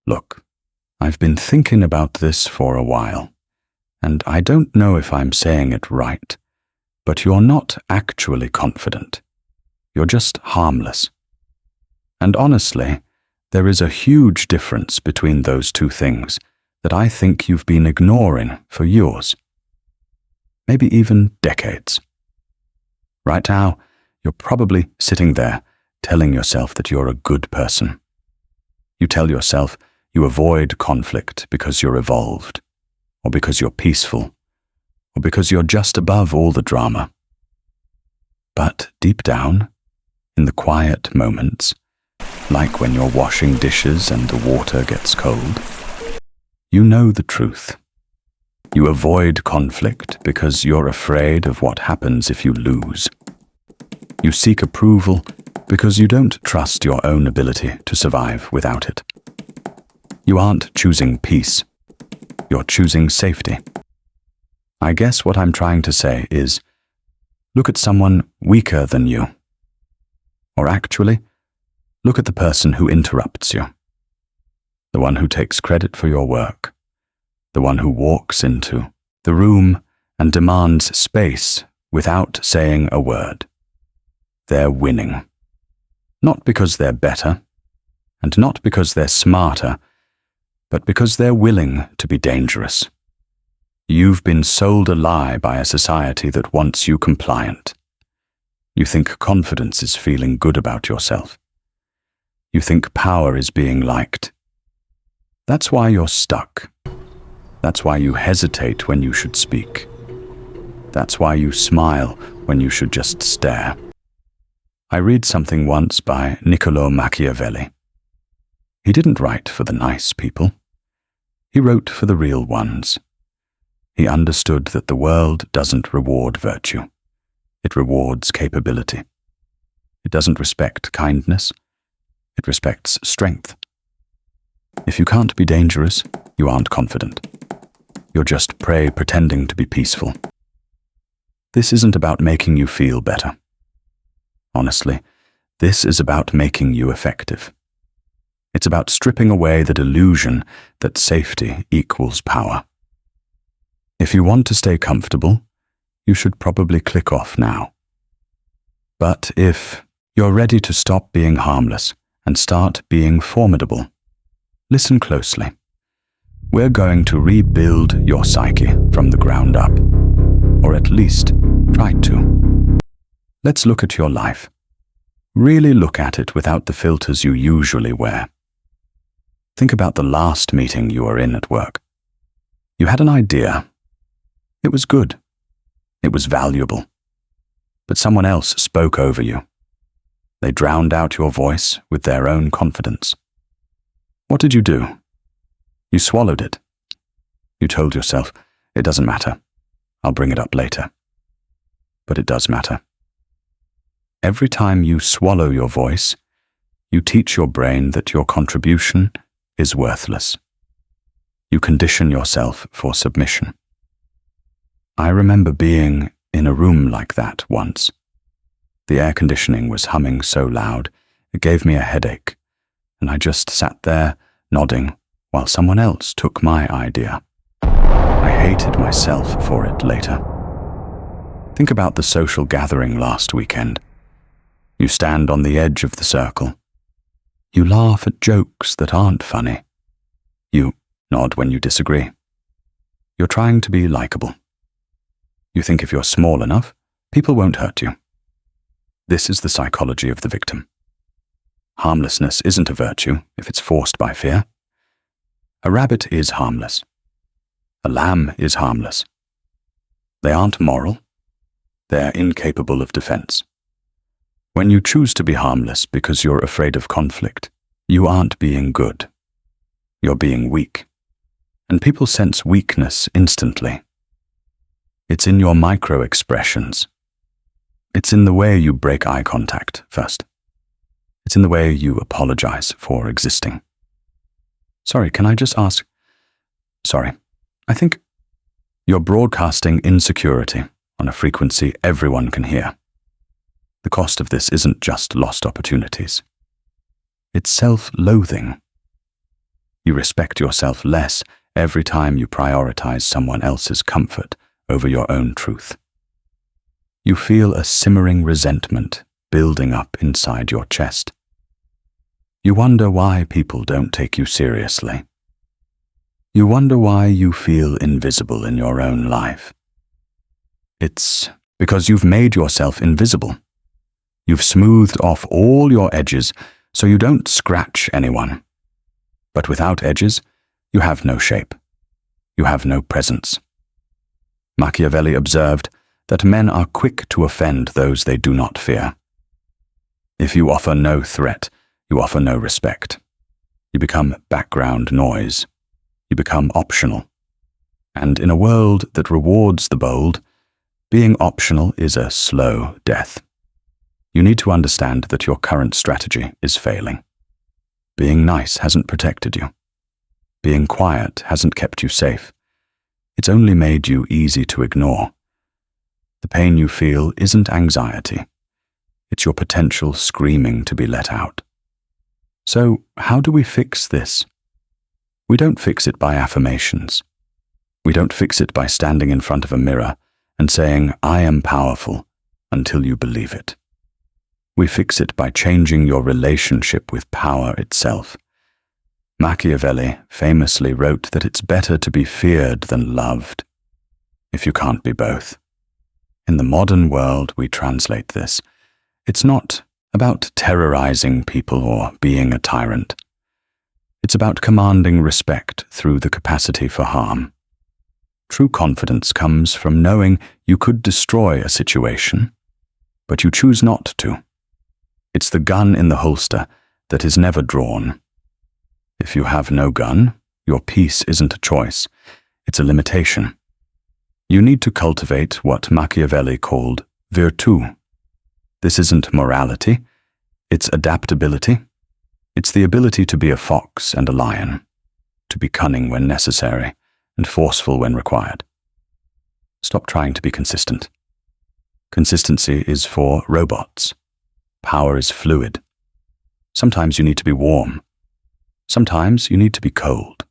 Look, I've been thinking about this for a while, and I don't know if I'm saying it right, but you're not actually confident. You're just harmless. And honestly, there is a huge difference between those two things that I think you've been ignoring for years, maybe even decades. Right now, you're probably sitting there telling yourself that you're a good person. You tell yourself you avoid conflict because you're evolved, or because you're peaceful, or because you're just above all the drama. But deep down, in the quiet moments, like when you're washing dishes and the water gets cold, you know the truth. You avoid conflict because you're afraid of what happens if you lose. You seek approval because you don't trust your own ability to survive without it. You aren't choosing peace. You're choosing safety. I guess what I'm trying to say is, look at someone weaker than you. Or actually, look at the person who interrupts you. The one who takes credit for your work. The one who walks into the room and demands space without saying a word. They're winning. Not because they're better, and not because they're smarter, but because they're willing to be dangerous. You've been sold a lie by a society that wants you compliant. You think confidence is feeling good about yourself. You think power is being liked. That's why you're stuck. That's why you hesitate when you should speak. That's why you smile when you should just stare. I read something once by Machiavelli. He didn't write for the nice people. He wrote for the real ones. He understood that the world doesn't reward virtue. It rewards capability. It doesn't respect kindness. It respects strength. If you can't be dangerous, you aren't confident. You're just prey pretending to be peaceful. This isn't about making you feel better. Honestly, this is about making you effective. It's about stripping away the delusion that safety equals power. If you want to stay comfortable, you should probably click off now. But if you're ready to stop being harmless and start being formidable, listen closely. We're going to rebuild your psyche from the ground up, or at least try to. Let's look at your life. Really look at it without the filters you usually wear. Think about the last meeting you were in at work. You had an idea. It was good. It was valuable. But someone else spoke over you. They drowned out your voice with their own confidence. What did you do? You swallowed it. You told yourself, it doesn't matter. I'll bring it up later. But it does matter. Every time you swallow your voice, you teach your brain that your contribution is worthless. You condition yourself for submission. I remember being in a room like that once. The air conditioning was humming so loud, it gave me a headache, and I just sat there, nodding, while someone else took my idea. I hated myself for it later. Think about the social gathering last weekend. You stand on the edge of the circle. You laugh at jokes that aren't funny. You nod when you disagree. You're trying to be likable. You think if you're small enough, people won't hurt you. This is the psychology of the victim. Harmlessness isn't a virtue if it's forced by fear. A rabbit is harmless. A lamb is harmless. They aren't moral. They're incapable of defense. When you choose to be harmless because you're afraid of conflict, you aren't being good. You're being weak. And people sense weakness instantly. It's in your micro-expressions. It's in the way you break eye contact first. It's in the way you apologize for existing. Sorry, can I just ask? Sorry, I think you're broadcasting insecurity on a frequency everyone can hear. The cost of this isn't just lost opportunities. It's self-loathing. You respect yourself less every time you prioritize someone else's comfort over your own truth. You feel a simmering resentment building up inside your chest. You wonder why people don't take you seriously. You wonder why you feel invisible in your own life. It's because you've made yourself invisible. You've smoothed off all your edges so you don't scratch anyone. But without edges, you have no shape. You have no presence. Machiavelli observed that men are quick to offend those they do not fear. If you offer no threat, you offer no respect. You become background noise. You become optional. And in a world that rewards the bold, being optional is a slow death. You need to understand that your current strategy is failing. Being nice hasn't protected you. Being quiet hasn't kept you safe. It's only made you easy to ignore. The pain you feel isn't anxiety. It's your potential screaming to be let out. So, how do we fix this? We don't fix it by affirmations. We don't fix it by standing in front of a mirror and saying, "I am powerful," until you believe it. We fix it by changing your relationship with power itself. Machiavelli famously wrote that it's better to be feared than loved, if you can't be both. In the modern world, we translate this. It's not about terrorizing people or being a tyrant. It's about commanding respect through the capacity for harm. True confidence comes from knowing you could destroy a situation, but you choose not to. It's the gun in the holster that is never drawn. If you have no gun, your peace isn't a choice, it's a limitation. You need to cultivate what Machiavelli called virtù. This isn't morality, it's adaptability. It's the ability to be a fox and a lion, to be cunning when necessary and forceful when required. Stop trying to be consistent. Consistency is for robots. Power is fluid. Sometimes you need to be warm. Sometimes you need to be cold.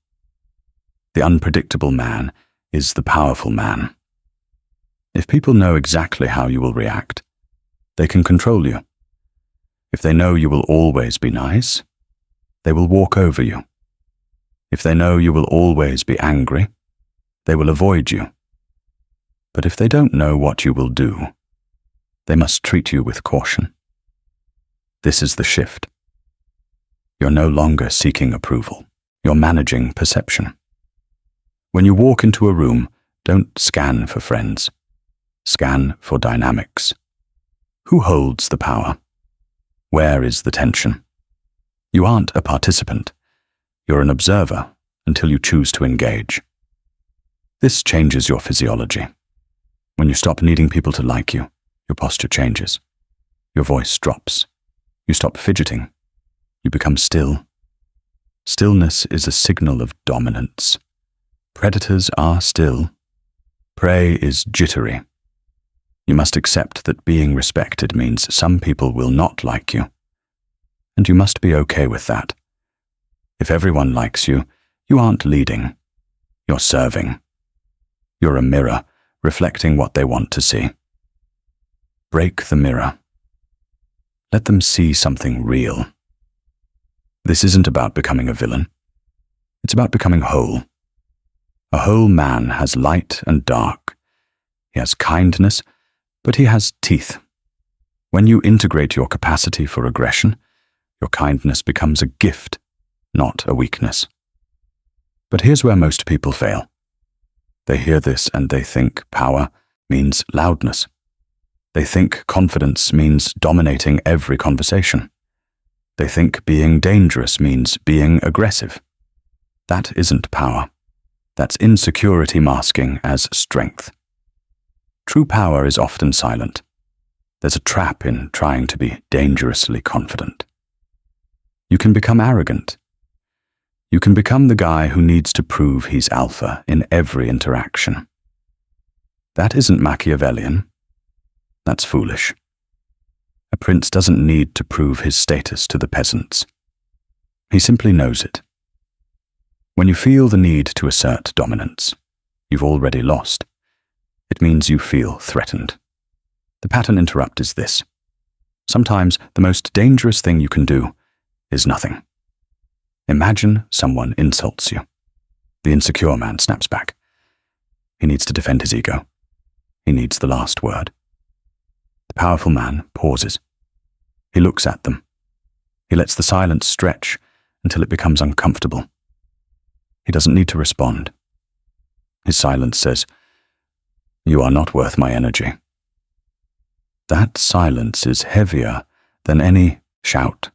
The unpredictable man is the powerful man. If people know exactly how you will react, they can control you. If they know you will always be nice, they will walk over you. If they know you will always be angry, they will avoid you. But if they don't know what you will do, they must treat you with caution. This is the shift. You're no longer seeking approval. You're managing perception. When you walk into a room, don't scan for friends. Scan for dynamics. Who holds the power? Where is the tension? You aren't a participant. You're an observer until you choose to engage. This changes your physiology. When you stop needing people to like you, your posture changes. Your voice drops. You stop fidgeting. You become still. Stillness is a signal of dominance. Predators are still. Prey is jittery. You must accept that being respected means some people will not like you. And you must be okay with that. If everyone likes you, you aren't leading. You're serving. You're a mirror, reflecting what they want to see. Break the mirror. Let them see something real. This isn't about becoming a villain. It's about becoming whole. A whole man has light and dark. He has kindness, but he has teeth. When you integrate your capacity for aggression, your kindness becomes a gift, not a weakness. But here's where most people fail. They hear this and they think power means loudness. They think confidence means dominating every conversation. They think being dangerous means being aggressive. That isn't power. That's insecurity masking as strength. True power is often silent. There's a trap in trying to be dangerously confident. You can become arrogant. You can become the guy who needs to prove he's alpha in every interaction. That isn't Machiavellian. That's foolish. A prince doesn't need to prove his status to the peasants. He simply knows it. When you feel the need to assert dominance, you've already lost. It means you feel threatened. The pattern interrupt is this. Sometimes the most dangerous thing you can do is nothing. Imagine someone insults you. The insecure man snaps back. He needs to defend his ego. He needs the last word. The powerful man pauses. He looks at them. He lets the silence stretch until it becomes uncomfortable. He doesn't need to respond. His silence says, "You are not worth my energy." That silence is heavier than any shout.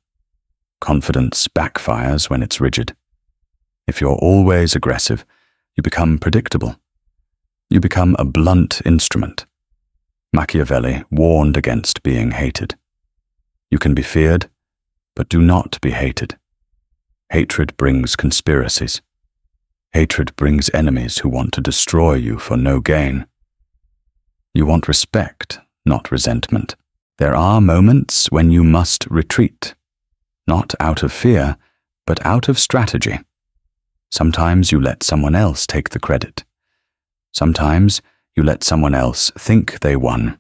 Confidence backfires when it's rigid. If you're always aggressive, you become predictable. You become a blunt instrument. Machiavelli warned against being hated. You can be feared, but do not be hated. Hatred brings conspiracies. Hatred brings enemies who want to destroy you for no gain. You want respect, not resentment. There are moments when you must retreat, not out of fear, but out of strategy. Sometimes you let someone else take the credit. Sometimes you let someone else think they won.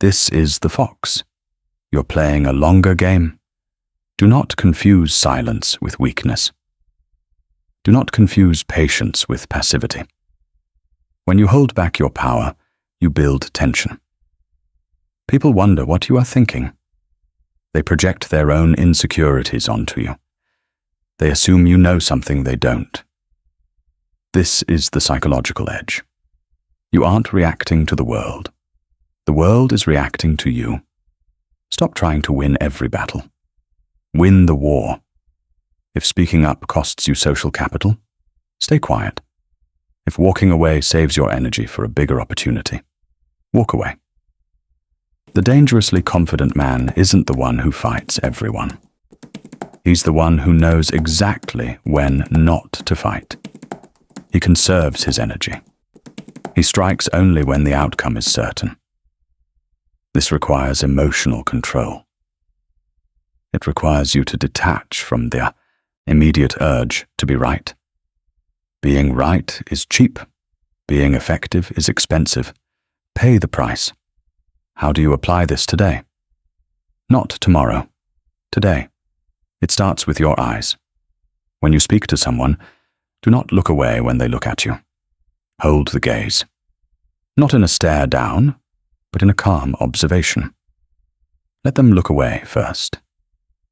This is the fox. You're playing a longer game. Do not confuse silence with weakness. Do not confuse patience with passivity. When you hold back your power, you build tension. People wonder what you are thinking. They project their own insecurities onto you. They assume you know something they don't. This is the psychological edge. You aren't reacting to the world. The world is reacting to you. Stop trying to win every battle. Win the war. If speaking up costs you social capital, stay quiet. If walking away saves your energy for a bigger opportunity, walk away. The dangerously confident man isn't the one who fights everyone. He's the one who knows exactly when not to fight. He conserves his energy. He strikes only when the outcome is certain. This requires emotional control. It requires you to detach from the immediate urge to be right. Being right is cheap. Being effective is expensive. Pay the price. How do you apply this today? Not tomorrow. Today. It starts with your eyes. When you speak to someone, do not look away when they look at you. Hold the gaze. Not in a stare down, but in a calm observation. Let them look away first.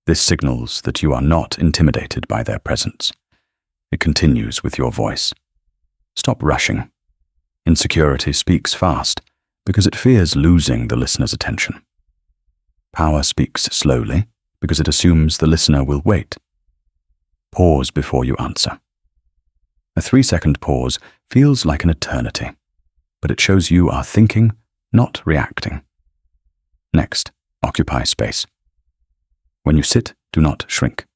This signals that you are not intimidated by their presence. It continues with your voice. Stop rushing. Insecurity speaks fast because it fears losing the listener's attention. Power speaks slowly because it assumes the listener will wait. Pause before you answer. A 3-second pause feels like an eternity, but it shows you are thinking, not reacting. Next, occupy space. When you sit, do not shrink.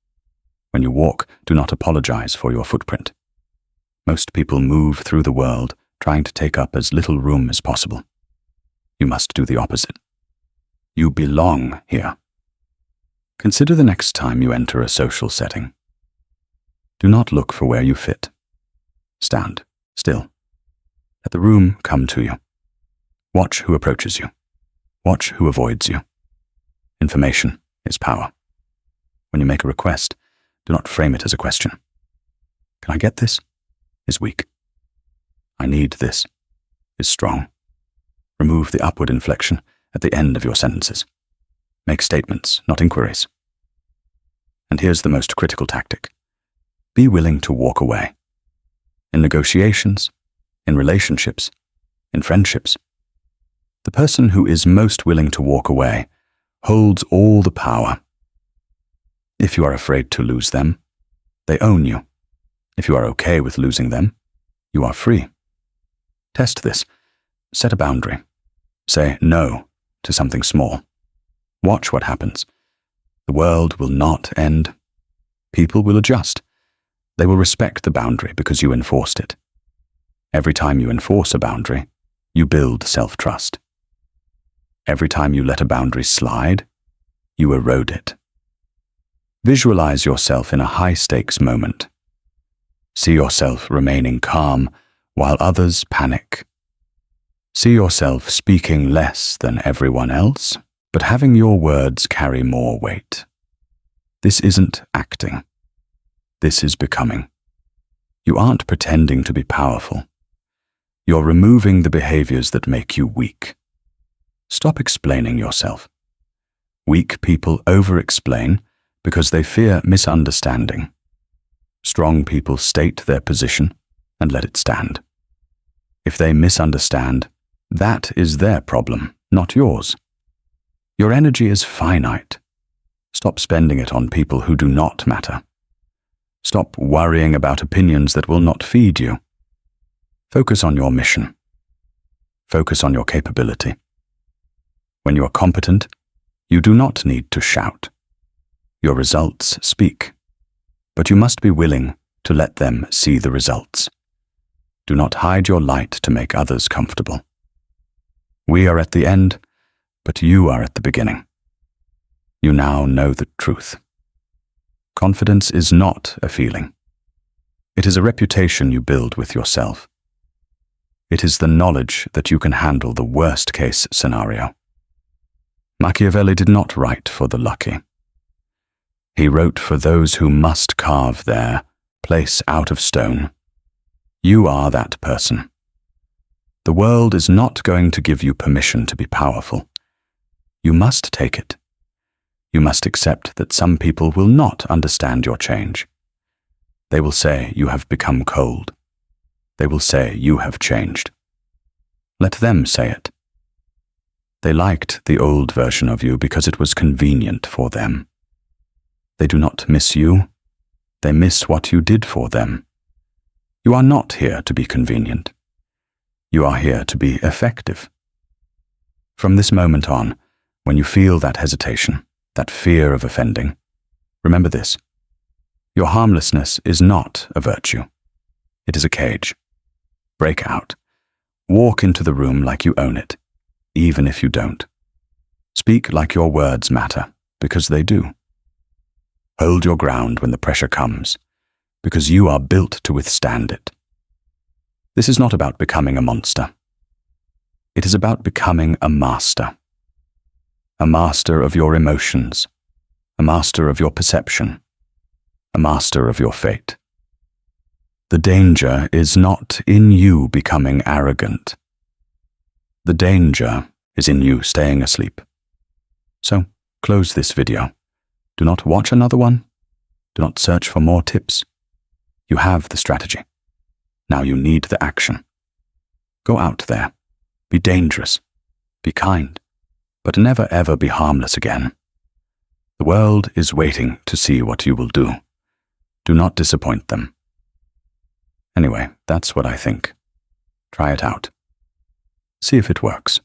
When you walk, do not apologize for your footprint. Most people move through the world trying to take up as little room as possible. You must do the opposite. You belong here. Consider the next time you enter a social setting. Do not look for where you fit. Stand still. Let the room come to you. Watch who approaches you. Watch who avoids you. Information is power. When you make a request, do not frame it as a question. Can I get this? Is weak. I need this. Is strong. Remove the upward inflection at the end of your sentences. Make statements, not inquiries. And here's the most critical tactic. Be willing to walk away. In negotiations, in relationships, in friendships. The person who is most willing to walk away holds all the power. If you are afraid to lose them, they own you. If you are okay with losing them, you are free. Test this. Set a boundary. Say no to something small. Watch what happens. The world will not end. People will adjust. They will respect the boundary because you enforced it. Every time you enforce a boundary, you build self-trust. Every time you let a boundary slide, you erode it. Visualize yourself in a high-stakes moment. See yourself remaining calm while others panic. See yourself speaking less than everyone else, but having your words carry more weight. This isn't acting. This is becoming. You aren't pretending to be powerful. You're removing the behaviors that make you weak. Stop explaining yourself. Weak people over-explain because they fear misunderstanding. Strong people state their position and let it stand. If they misunderstand, that is their problem, not yours. Your energy is finite. Stop spending it on people who do not matter. Stop worrying about opinions that will not feed you. Focus on your mission. Focus on your capability. When you are competent, you do not need to shout. Your results speak, but you must be willing to let them see the results. Do not hide your light to make others comfortable. We are at the end, but you are at the beginning. You now know the truth. Confidence is not a feeling. It is a reputation you build with yourself. It is the knowledge that you can handle the worst-case scenario. Machiavelli did not write for the lucky. He wrote for those who must carve their place out of stone. You are that person. The world is not going to give you permission to be powerful. You must take it. You must accept that some people will not understand your change. They will say you have become cold. They will say you have changed. Let them say it. They liked the old version of you because it was convenient for them. They do not miss you. They miss what you did for them. You are not here to be convenient. You are here to be effective. From this moment on, when you feel that hesitation, that fear of offending, remember this. Your harmlessness is not a virtue. It is a cage. Break out. Walk into the room like you own it, even if you don't. Speak like your words matter, because they do. Hold your ground when the pressure comes, because you are built to withstand it. This is not about becoming a monster. It is about becoming a master. A master of your emotions, a master of your perception, a master of your fate. The danger is not in you becoming arrogant. The danger is in you staying asleep. So, close this video. Do not watch another one. Do not search for more tips. You have the strategy. Now you need the action. Go out there. Be dangerous. Be kind. But never ever be harmless again. The world is waiting to see what you will do. Do not disappoint them. Anyway, that's what I think. Try it out. See if it works.